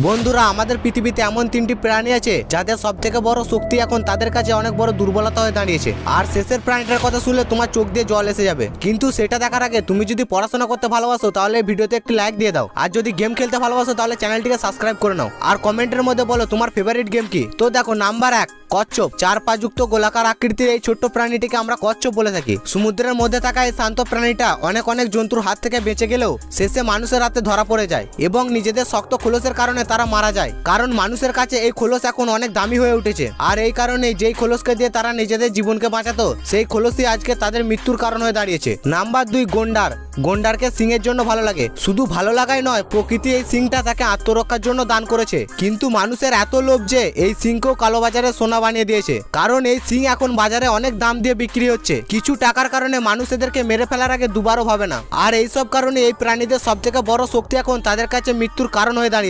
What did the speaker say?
বন্ধুরা, আমাদের পৃথিবীতে এমন তিনটি প্রাণী আছে যাদের সব থেকে বড় শক্তি এখন তাদের কাছে অনেক বড় দুর্বলতা হয়ে দাঁড়িয়েছে। আর শেষের প্রাণীটার কথা শুনলে তোমার চোখ দিয়ে জল এসে যাবে। কিন্তু সেটা দেখার আগে তুমি যদি পড়াশোনা করতে ভালোবাসো তাহলে এই ভিডিওতে একটি লাইক দিয়ে দাও, আর যদি গেম খেলতে ভালোবাসো তাহলে চ্যানেলটিকে সাবস্ক্রাইব করে নাও, আর কমেন্টের মধ্যে বলো তোমার ফেভারিট গেম কি। তো দেখো, নাম্বার 1 কচ্ছপ। 4 পা যুক্ত গোলাকার আকৃতির এই ছোট্ট প্রাণীটিকে আমরা কচ্ছপ বলে থাকি। সমুদ্রের মধ্যে থাকা এই শান্ত প্রাণীটা অনেক জন্তুর হাত থেকে বেঁচে গেলেও শেষে মানুষের হাতে ধরা পড়ে যায় এবং নিজেদের শক্ত খোলসের কারণে তারা মারা যায়। কারণ মানুষের কাছে এই খোলস এখন অনেক দামি হয়ে উঠেছে, আর এই কারণে যেই খোলসকে দিয়ে তারা নিজেদের জীবনকে বাঁচাতো সেই খোলসই আজকে তাদের মৃত্যুর কারণ হয়ে দাঁড়িয়েছে। নাম্বার 2 গন্ডার। গন্ডারকে সিংয়ের জন্য ভালো লাগে, শুধু ভালো লাগাই নয়, প্রকৃতি এই সিংটা তাকে আত্মরক্ষার জন্য দান করেছে। কিন্তু মানুষের এত লোভ যে এই সিংকেও কালোবাজারে সোনা বানিয়ে দিয়েছে, কারণ এই সিং এখন বাজারে অনেক দাম দিয়ে বিক্রি হচ্ছে। কিছু টাকার কারণে মানুষ এদেরকে মেরে ফেলার আগে দুবারও ভাবে না। আর এইসব কারণে এই প্রাণীদের সব থেকে বড় শক্তি এখন তাদের কাছে মৃত্যুর কারণ হয়ে দাঁড়িয়েছে।